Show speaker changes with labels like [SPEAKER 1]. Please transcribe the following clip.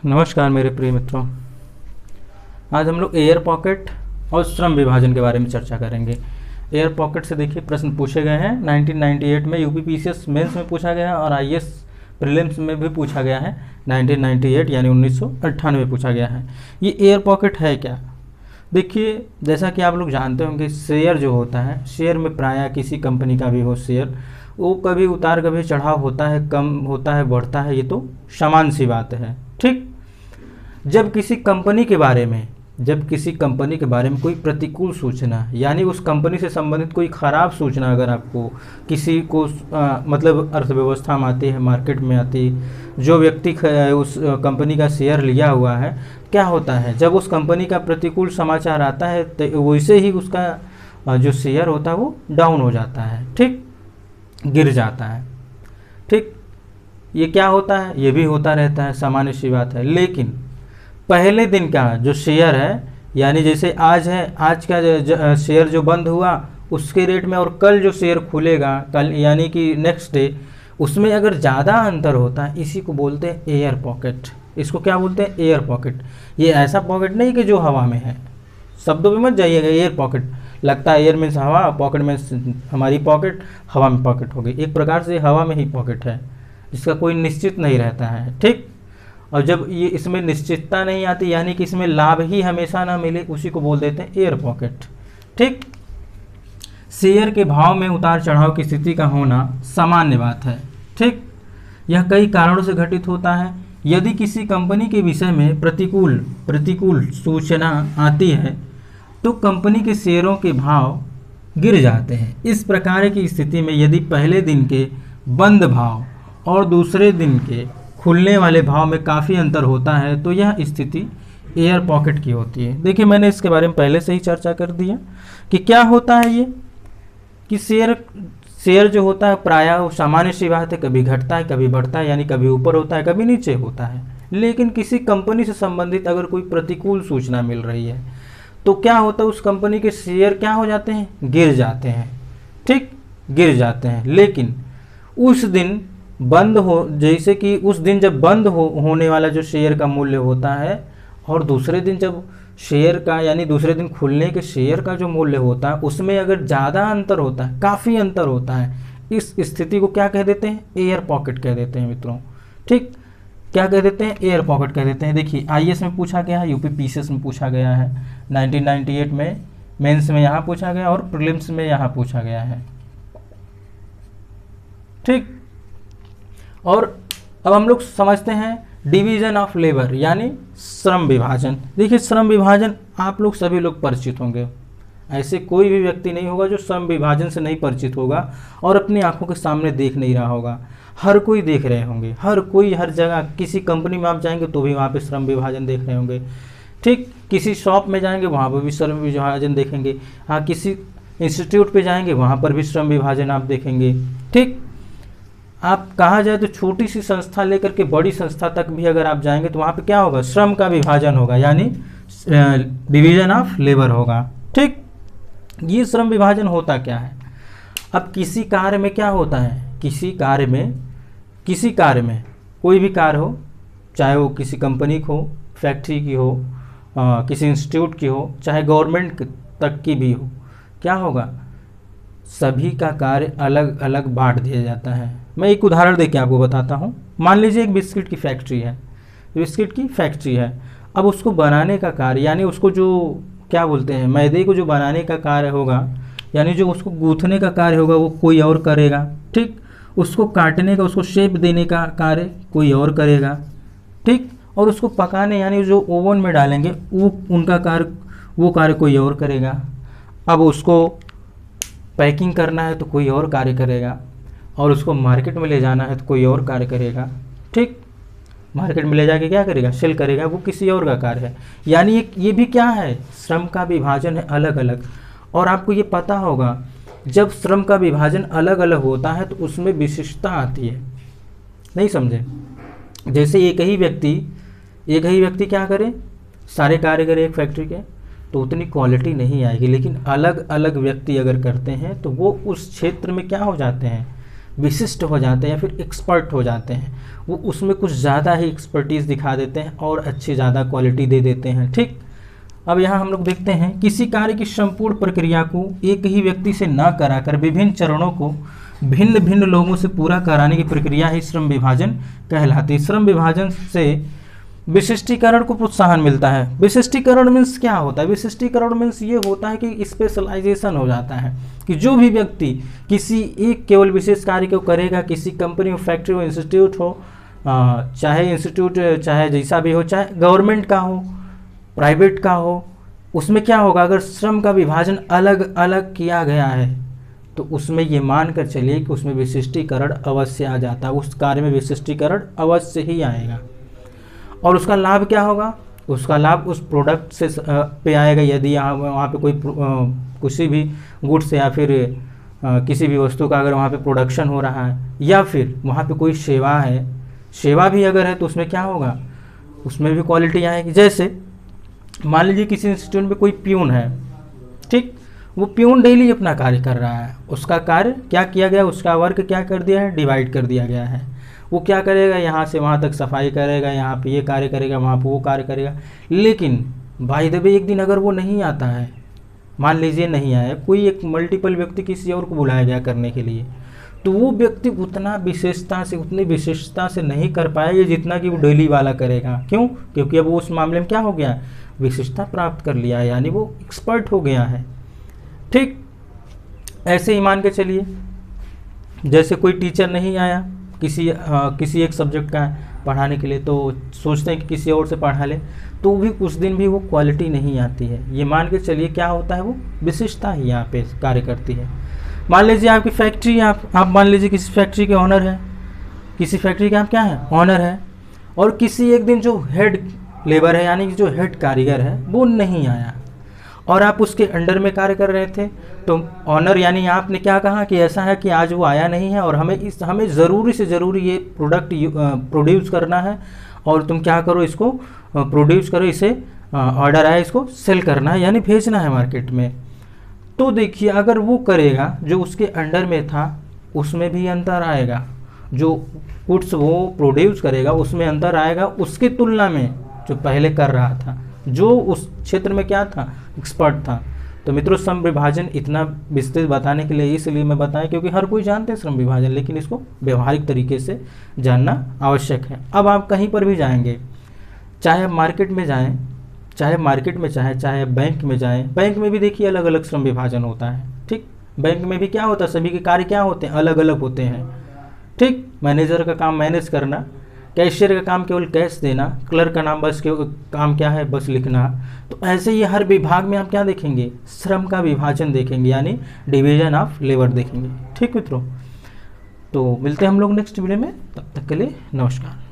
[SPEAKER 1] नमस्कार मेरे प्रिय मित्रों। आज हम लोग एयर पॉकेट और श्रम विभाजन के बारे में चर्चा करेंगे। एयर पॉकेट से देखिए प्रश्न पूछे गए हैं 1998 में यूपीपीसीएस मेंस में पूछा गया है और आईएएस प्रीलिम्स में भी पूछा गया है 1998 यानी 1998 पूछा गया है। ये एयर पॉकेट है क्या? देखिए, जैसा कि आप लोग जानते होंगे, शेयर जो होता है, शेयर में प्रायः किसी कंपनी का भी हो शेयर, वो कभी उतार कभी चढ़ाव होता है, कम होता है, बढ़ता है, ये तो सामान्य सी बात है। ठीक, जब किसी कंपनी के बारे में कोई प्रतिकूल सूचना यानी उस कंपनी से संबंधित कोई ख़राब सूचना अगर आपको किसी को मतलब अर्थव्यवस्था में आती है, मार्केट में आती, जो व्यक्ति उस कंपनी का शेयर लिया हुआ है, क्या होता है जब उस कंपनी का प्रतिकूल समाचार आता है तो वैसे ही उसका जो शेयर होता है वो डाउन हो जाता है। ठीक, गिर जाता है। ठीक, ये क्या होता है, ये भी होता रहता है, सामान्य सी बात है। लेकिन पहले दिन का जो शेयर है, यानी जैसे आज है, आज का शेयर जो बंद हुआ उसके रेट में और कल जो शेयर खुलेगा कल यानी कि नेक्स्ट डे, उसमें अगर ज़्यादा अंतर होता है, इसी को बोलते हैं एयर पॉकेट। इसको क्या बोलते हैं? Air pocket. ये ऐसा पॉकेट नहीं कि जो हवा में है, शब्दों पे मत जाइएगा। एयर पॉकेट लगता है एयर मीन्स हवा, पॉकेट में हमारी पॉकेट, हवा में पॉकेट हो गई। एक प्रकार से हवा में ही पॉकेट है, जिसका कोई निश्चित नहीं रहता है। ठीक, और जब ये इसमें निश्चितता नहीं आती यानी कि इसमें लाभ ही हमेशा ना मिले, उसी को बोल देते हैं एयर पॉकेट। ठीक, शेयर के भाव में उतार चढ़ाव की स्थिति का होना सामान्य बात है। ठीक, यह कई कारणों से घटित होता है। यदि किसी कंपनी के विषय में प्रतिकूल सूचना आती है तो कंपनी के शेयरों के भाव गिर जाते हैं। इस प्रकार की स्थिति में यदि पहले दिन के बंद भाव और दूसरे दिन के खुलने वाले भाव में काफ़ी अंतर होता है तो यह स्थिति एयर पॉकेट की होती है। देखिए, मैंने इसके बारे में पहले से ही चर्चा कर दिया कि क्या होता है ये, कि शेयर जो होता है प्रायः सामान्य सी बात है, कभी घटता है कभी बढ़ता है, यानी कभी ऊपर होता है कभी नीचे होता है। लेकिन किसी कंपनी से संबंधित अगर कोई प्रतिकूल सूचना मिल रही है तो क्या होता है, उस कंपनी के शेयर क्या हो जाते हैं? गिर जाते हैं। ठीक, गिर जाते हैं। लेकिन उस दिन बंद हो, जैसे कि उस दिन जब बंद होने वाला जो शेयर का मूल्य होता है और दूसरे दिन जब शेयर का यानी दूसरे दिन खुलने के शेयर का जो मूल्य होता है, उसमें अगर ज़्यादा अंतर होता है, काफ़ी अंतर होता है, इस स्थिति को क्या कह देते हैं? एयर पॉकेट कह देते हैं मित्रों। ठीक, क्या कह देते हैं? एयर पॉकेट कह देते हैं। देखिए, आईएएस में पूछा गया है, यूपीपीसीएस में पूछा गया है 1998 में, मेंस में यहाँ पूछा गया और प्रीलिम्स में यहाँ पूछा गया है। ठीक, और अब हम लोग समझते हैं डिवीजन ऑफ लेबर यानी श्रम विभाजन। देखिए, श्रम विभाजन आप लोग सभी लोग परिचित होंगे, ऐसे कोई भी व्यक्ति नहीं होगा जो श्रम विभाजन से नहीं परिचित होगा और अपनी आंखों के सामने देख नहीं रहा होगा। हर कोई देख रहे होंगे, हर कोई, हर जगह, किसी कंपनी में आप जाएंगे तो भी वहाँ पे श्रम विभाजन देख रहे होंगे। ठीक, किसी शॉप में जाएंगे वहाँ पर भी श्रम विभाजन देखेंगे। हाँ, किसी इंस्टीट्यूट पे जाएंगे वहाँ पर भी श्रम विभाजन आप देखेंगे। ठीक, आप कहा जाए तो छोटी सी संस्था लेकर के बड़ी संस्था तक भी अगर आप जाएंगे तो वहाँ पे क्या होगा? श्रम का विभाजन होगा, यानी डिवीजन ऑफ लेबर होगा। ठीक, ये श्रम विभाजन होता क्या है? अब किसी कार्य में क्या होता है, किसी कार्य में कोई भी कार्य हो, चाहे वो किसी कंपनी की हो, फैक्ट्री की हो, किसी इंस्टीट्यूट की हो, चाहे गवर्नमेंट तक की भी हो, क्या होगा? सभी का कार्य अलग अलग बांट दिया जाता है। मैं एक उदाहरण देके आपको बताता हूँ। मान लीजिए एक बिस्किट की फैक्ट्री है। अब उसको बनाने का कार्य यानी उसको जो क्या बोलते हैं, मैदे को जो बनाने का कार्य होगा, यानी जो उसको गूँथने का कार्य होगा वो कोई और करेगा। ठीक, उसको काटने का, उसको शेप देने का कार्य कोई और करेगा। ठीक, और उसको पकाने यानी जो ओवन में डालेंगे वो कार्य कोई और करेगा। अब उसको पैकिंग करना है तो कोई और कार्य करेगा, और उसको मार्केट में ले जाना है तो कोई और कार्य करेगा। ठीक, मार्केट में ले जाके क्या करेगा? सेल करेगा, वो किसी और का कार्य है। यानी ये भी क्या है? श्रम का विभाजन है अलग अलग। और आपको ये पता होगा, जब श्रम का विभाजन अलग अलग होता है तो उसमें विशिष्टता आती है। नहीं समझे? जैसे एक ही व्यक्ति क्या करे, सारे कार्य करे एक फैक्ट्री के, तो उतनी क्वालिटी नहीं आएगी। लेकिन अलग अलग व्यक्ति अगर करते हैं तो वो उस क्षेत्र में क्या हो जाते हैं? विशिष्ट हो जाते हैं या फिर एक्सपर्ट हो जाते हैं, वो उसमें कुछ ज़्यादा ही एक्सपर्टीज़ दिखा देते हैं और अच्छी ज़्यादा क्वालिटी दे देते हैं। ठीक, अब यहाँ हम लोग देखते हैं, किसी कार्य की संपूर्ण प्रक्रिया को एक ही व्यक्ति से न कराकर विभिन्न चरणों को भिन्न भिन्न लोगों से पूरा कराने की प्रक्रिया ही श्रम विभाजन कहलाती है। श्रम विभाजन से विशिष्टीकरण को प्रोत्साहन मिलता है। विशिष्टीकरण मीन्स क्या होता है? विशिष्टीकरण मीन्स ये होता है कि स्पेशलाइजेशन हो जाता है, कि जो भी व्यक्ति किसी एक केवल विशेष कार्य को करेगा, किसी कंपनी हो, फैक्ट्री हो, इंस्टीट्यूट हो, चाहे इंस्टीट्यूट चाहे जैसा भी हो, चाहे गवर्नमेंट का हो, प्राइवेट का हो, उसमें क्या होगा, अगर श्रम का विभाजन अलग अलग किया गया है तो उसमें ये मान कर चलिए कि उसमें विशिष्टीकरण अवश्य आ जाता है, उस कार्य में विशिष्टीकरण अवश्य ही आएगा। और उसका लाभ क्या होगा? उसका लाभ उस प्रोडक्ट से पे आएगा। यदि यहाँ वहाँ पे कोई किसी भी गुड्स या फिर किसी भी वस्तु का अगर वहाँ पे प्रोडक्शन हो रहा है, या फिर वहाँ पे कोई सेवा है, सेवा भी अगर है तो उसमें क्या होगा, उसमें भी क्वालिटी आएगी। जैसे मान लीजिए किसी इंस्टीट्यूट में कोई प्यून है, ठीक, वो प्यून डेली अपना कार्य कर रहा है, उसका कार्य क्या किया गया, उसका वर्क क्या कर दिया है, डिवाइड कर दिया गया है। वो क्या करेगा, यहाँ से वहाँ तक सफाई करेगा, यहाँ पे ये कार्य करेगा, वहाँ पे वो कार्य करेगा। लेकिन बाय द वे एक दिन अगर वो नहीं आता है, मान लीजिए नहीं आया, कोई एक मल्टीपल व्यक्ति किसी और को बुलाया गया करने के लिए, तो वो व्यक्ति उतनी विशेषता से नहीं कर पाएगा जितना कि वो डेली वाला करेगा। क्यों? क्योंकि अब वो उस मामले में क्या हो गया, विशेषता प्राप्त कर लिया है, यानी वो एक्सपर्ट हो गया है। ठीक, ऐसे ही मान के चलिए, जैसे कोई टीचर नहीं आया किसी एक सब्जेक्ट का पढ़ाने के लिए, तो सोचते हैं कि किसी और से पढ़ा ले, तो भी उस दिन भी वो क्वालिटी नहीं आती है। ये मान के चलिए क्या होता है, वो विशिष्टता ही यहाँ पे कार्य करती है। मान लीजिए आपकी फैक्ट्री, आप मान लीजिए किसी फैक्ट्री के ऑनर है, किसी फैक्ट्री के आप क्या है, ऑनर है, और किसी एक दिन जो हेड लेबर है यानी कि जो हेड कारीगर है वो नहीं आया और आप उसके अंडर में कार्य कर रहे थे, तो ऑनर यानी आपने क्या कहा कि ऐसा है कि आज वो आया नहीं है और हमें ज़रूरी से ज़रूरी ये प्रोडक्ट प्रोड्यूस करना है, और तुम क्या करो, इसको प्रोड्यूस करो, इसे ऑर्डर आया, इसको सेल करना है यानी भेजना है मार्केट में। तो देखिए अगर वो करेगा, जो उसके अंडर में था उसमें भी अंतर आएगा, जो गुड्स वो प्रोड्यूस करेगा उसमें अंतर आएगा उसकी तुलना में जो पहले कर रहा था, जो उस क्षेत्र में क्या था, एक्सपर्ट था। तो मित्रों, श्रम विभाजन इतना विस्तृत बताने के लिए इसलिए मैं बताया क्योंकि हर कोई जानते हैं श्रम विभाजन, लेकिन इसको व्यवहारिक तरीके से जानना आवश्यक है। अब आप कहीं पर भी जाएंगे, चाहे आप मार्केट में जाएं, चाहे बैंक में जाएं, बैंक में भी देखिए अलग अलग श्रम विभाजन होता है। ठीक, बैंक में भी क्या होता है, सभी के कार्य क्या होते हैं, अलग अलग होते हैं। ठीक, मैनेजर का काम मैनेज करना, कैशियर का काम केवल कैश देना, क्लर्क का नाम बस काम क्या है, बस लिखना। तो ऐसे ही हर विभाग में आप क्या देखेंगे, श्रम का विभाजन देखेंगे, यानी डिवीजन ऑफ लेबर देखेंगे। ठीक मित्रों, तो मिलते हैं हम लोग नेक्स्ट वीडियो में, तब तक के लिए नमस्कार।